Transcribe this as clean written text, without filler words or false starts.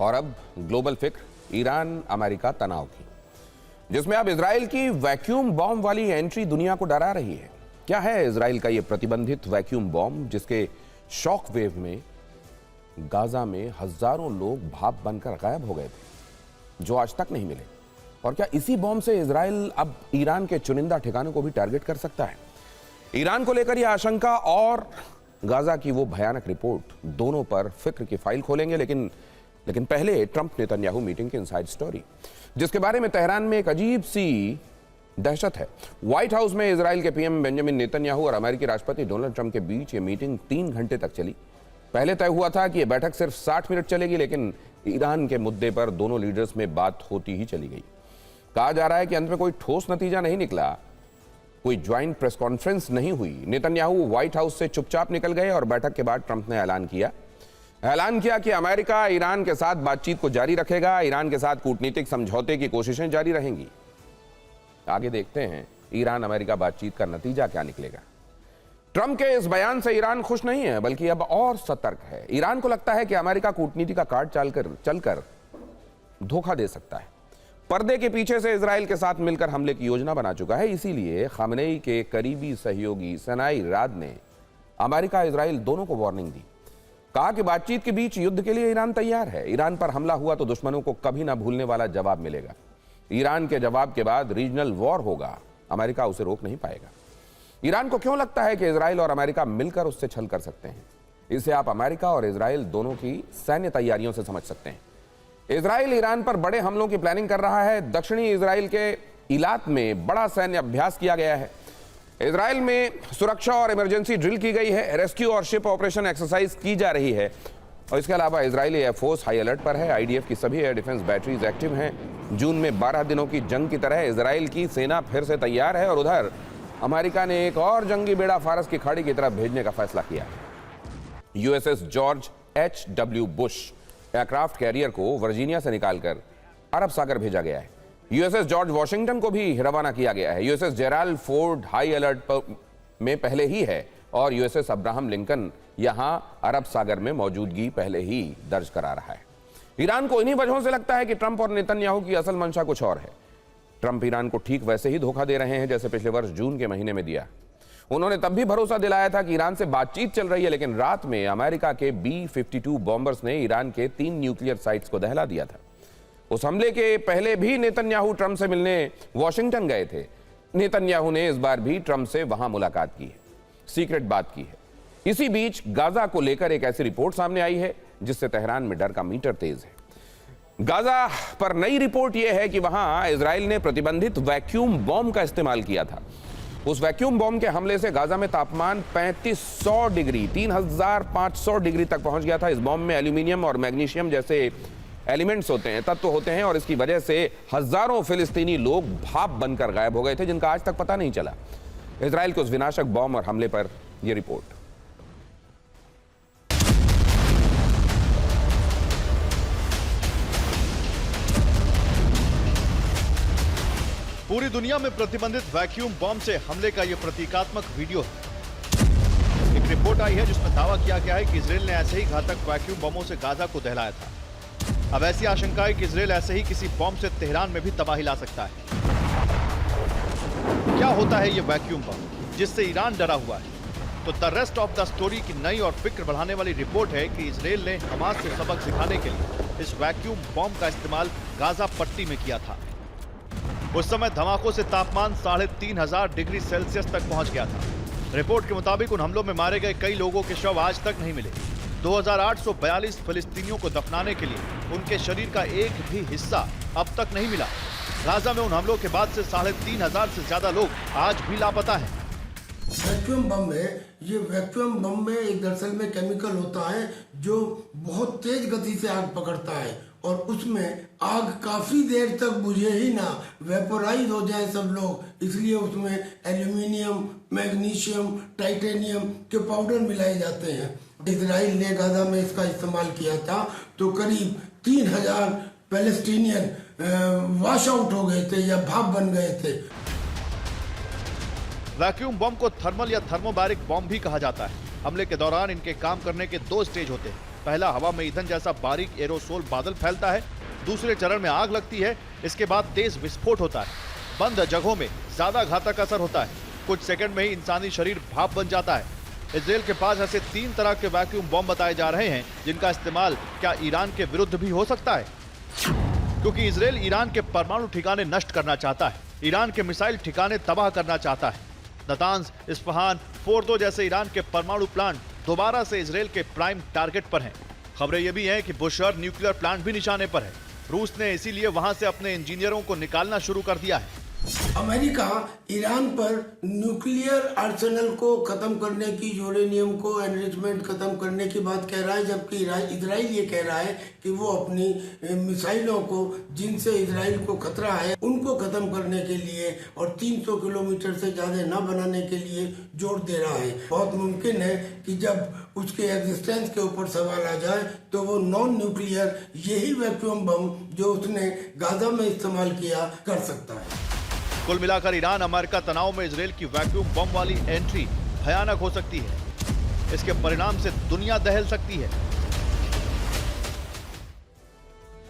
और अब ग्लोबल फिक्र ईरान अमेरिका तनाव की, जिसमें अब इजराइल की वैक्यूम बॉम्ब वाली एंट्री दुनिया को डरा रही है। क्या है इजराइल का यह प्रतिबंधित वैक्यूम बॉम्ब जिसके शॉक वेव में गाजा में हजारों लोग भाप बनकर गायब हो गए थे, जो आज तक नहीं मिले? और क्या इसी बॉम्ब से इजराइल अब ईरान के चुनिंदा ठिकानों को भी टारगेट कर सकता है? ईरान को लेकर यह आशंका और गाजा की वो भयानक रिपोर्ट, दोनों पर फिक्र की फाइल खोलेंगे। लेकिन पहले ट्रंप नेतन्याहू मीटिंग की इनसाइड स्टोरी, जिसके बारे में तेहरान में एक अजीब सी दहशत है। व्हाइट हाउस में इजराइल के पीएम बेंजामिन नेतन्याहू और अमेरिकी राष्ट्रपति डोनाल्ड ट्रंप के बीच ये मीटिंग 3 घंटे तक चली। पहले तय हुआ था कि यह बैठक सिर्फ 60 मिनट चलेगी, लेकिन ईरान के मुद्दे पर दोनों लीडर्स में बात होती ही चली गई। कहा जा रहा है कि अंत में कोई ठोस नतीजा नहीं निकला, कोई ज्वाइंट प्रेस कॉन्फ्रेंस नहीं हुई। नेतन्याहू व्हाइट हाउस से चुपचाप निकल गए और बैठक के बाद ट्रंप ने ऐलान किया कि अमेरिका ईरान के साथ बातचीत को जारी रखेगा, ईरान के साथ कूटनीतिक समझौते की कोशिशें जारी रहेंगी। आगे देखते हैं ईरान अमेरिका बातचीत का नतीजा क्या निकलेगा। ट्रंप के इस बयान से ईरान खुश नहीं है, बल्कि अब और सतर्क है। ईरान को लगता है कि अमेरिका कूटनीति का कार्ड चलकर धोखा दे सकता है। पर्दे के पीछे से इजराइल के साथ मिलकर हमले की योजना बना चुका है। इसीलिए खामेनेई के करीबी सहयोगी सनाई राद ने अमेरिका इजराइल दोनों को वार्निंग दी। कहा कि बातचीत के बीच युद्ध के लिए ईरान तैयार है। ईरान पर हमला हुआ तो दुश्मनों को कभी ना भूलने वाला जवाब मिलेगा। ईरान के जवाब के बाद रीजनल वॉर होगा, अमेरिका उसे रोक नहीं पाएगा। ईरान को क्यों लगता है कि इजराइल और अमेरिका मिलकर उससे छल कर सकते हैं? इसे आप अमेरिका और इजराइल दोनों की सैन्य तैयारियों से समझ सकते हैं। इजराइल ईरान पर बड़े हमलों की प्लानिंग कर रहा है। दक्षिणी इजराइल के इलाक में बड़ा सैन्य अभ्यास किया गया है। इजराइल में सुरक्षा और इमरजेंसी ड्रिल की गई है। रेस्क्यू और शिप ऑपरेशन एक्सरसाइज की जा रही है। और इसके अलावा इजरायली एयरफोर्स हाई अलर्ट पर है। आईडीएफ की सभी एयर डिफेंस बैटरीज एक्टिव हैं। जून में 12 दिनों की जंग की तरह इजराइल की सेना फिर से तैयार है। और उधर अमेरिका ने एक और जंगी बेड़ा फारस की खाड़ी की तरफ भेजने का फैसला किया है। USS George H.W. Bush aircraft carrier को वर्जीनिया से निकालकर अरब सागर भेजा गया है। यूएसएस जॉर्ज वॉशिंगटन को भी रवाना किया गया है। USS Gerald Ford high alert में पहले ही है और यूएसएस अब्राहम लिंकन यहां अरब सागर में मौजूदगी पहले ही दर्ज करा रहा है। ईरान को इन्हीं वजहों से लगता है कि ट्रंप और नेतन्याहू की असल मंशा कुछ और है। ट्रंप ईरान को ठीक वैसे ही धोखा दे रहे हैं जैसे पिछले वर्ष जून के महीने में दिया। उन्होंने तब भी भरोसा दिलाया था कि ईरान से बातचीत चल रही है, लेकिन रात में अमेरिका के B-52 बॉम्बर्स ने ईरान के 3 न्यूक्लियर साइट्स को दहला दिया था। उस हमले के पहले भी नेतन्याहू ट्रंप से मिलने वॉशिंगटन गए थे। नेतन्याहू ने इस बार भी ट्रंप से वहां मुलाकात की है, सीक्रेट बात की है। इसी बीच गाजा को लेकर एक ऐसी रिपोर्ट सामने आई है जिससे तेहरान में डर का मीटर तेज है। गाजा पर नई रिपोर्ट यह है कि वहां इजराइल ने प्रतिबंधित वैक्यूम बॉम्ब का इस्तेमाल किया था। उस वैक्यूम बॉम्ब के हमले से गाजा में तापमान 3500 डिग्री 3500 डिग्री तक पहुंच गया था। इस बॉम्ब में एल्यूमिनियम और मैग्नीशियम जैसे एलिमेंट्स होते हैं, तत्व होते हैं, और इसकी वजह से हजारों फिलिस्तीनी लोग भाप बनकर गायब हो गए थे, जिनका आज तक पता नहीं चला। इजराइल के उस विनाशक बॉम्ब और हमले पर यह रिपोर्ट। पूरी दुनिया में प्रतिबंधित वैक्यूम बॉम्ब से हमले का यह प्रतीकात्मक वीडियो है। एक रिपोर्ट आई है जिसमें दावा किया गया है कि इजराइल ने ऐसे ही घातक वैक्यूम बमों से गाजा को दहलाया था। अब ऐसी आशंका है कि इजराइल ऐसे ही किसी बॉम्ब से तेहरान में भी तबाही ला सकता है। क्या होता है ये वैक्यूम बम जिससे ईरान डरा हुआ है? तो the rest of the story की नई और फिक्र बढ़ाने वाली रिपोर्ट है कि इजराइल ने हमास से सबक सिखाने के लिए इस वैक्यूम बॉम्ब का इस्तेमाल गाजा पट्टी में किया था। उस समय धमाकों से तापमान 3500 डिग्री सेल्सियस तक पहुंच गया था। रिपोर्ट के मुताबिक उन हमलों में मारे गए कई लोगों के शव आज तक नहीं मिले। 2842 फिलिस्तीनियों को दफनाने के लिए उनके शरीर का एक भी हिस्सा अब तक नहीं मिला। गाजा में उन हमलों के बाद से 3500 से ज्यादा लोग आज भी लापता हैं। वैक्यूम बम में एक दरअसल में केमिकल होता है जो बहुत तेज गति से आग पकड़ता है और उसमें आग काफी देर तक बुझे ही ना, वेपोराइज हो जाए सब लोग, इसलिए उसमें एल्यूमिनियम, मैग्नीशियम, टाइटेनियम के पाउडर मिलाए जाते हैं। इजराइल ने गाजा में इसका इस्तेमाल किया था तो करीब 3000 पैलेस्टीनियन वॉश आउट हो गए थे या भाप बन गए थे। वैक्यूम बम को थर्मल या थर्मोबैरिक बम भी कहा जाता है। हमले के दौरान इनके काम करने के 2 स्टेज होते हैं। पहला हवा में ईंधन जैसा बारीक एरोसोल बादल फैलता है, दूसरे चरण में आग लगती है, इसके बाद तेज विस्फोट होता है। बंद जगहों में ज्यादा घातक असर होता है, कुछ सेकंड में ही इंसानी शरीर भाप बन जाता है। इजराइल के पास ऐसे 3 तरह के वैक्यूम बॉम्ब बताए जा रहे हैं जिनका इस्तेमाल क्या ईरान के विरुद्ध भी हो सकता है, क्योंकि इजराइल ईरान के परमाणु ठिकाने नष्ट करना चाहता है, ईरान के मिसाइल ठिकाने तबाह करना चाहता है। नतांज, इस्फहान, फोर्दो जैसे ईरान के परमाणु प्लांट दोबारा से इजराइल के प्राइम टारगेट पर हैं। खबरें ये भी हैं कि बुशहर न्यूक्लियर प्लांट भी निशाने पर है। रूस ने इसीलिए वहां से अपने इंजीनियरों को निकालना शुरू कर दिया है। अमेरिका ईरान पर न्यूक्लियर आर्सेनल को खत्म करने की, यूरेनियम को एनरिचमेंट खत्म करने की बात कह रहा है, जबकि इजराइल ये कह रहा है कि वो अपनी मिसाइलों को, जिनसे इजराइल को खतरा है, उनको खत्म करने के लिए और 300 किलोमीटर से ज्यादा न बनाने के लिए जोर दे रहा है। बहुत मुमकिन है कि जब उसके एग्जिस्टेंस के ऊपर सवाल आ जाए तो वो नॉन न्यूक्लियर यही वैक्यूम बम जो उसने गाजा में इस्तेमाल किया कर सकता है। कुल मिलाकर ईरान अमेरिका तनाव में इजराइल की वैक्यूम बम वाली एंट्री भयानक हो सकती है। इसके परिणाम से दुनिया दहल सकती है।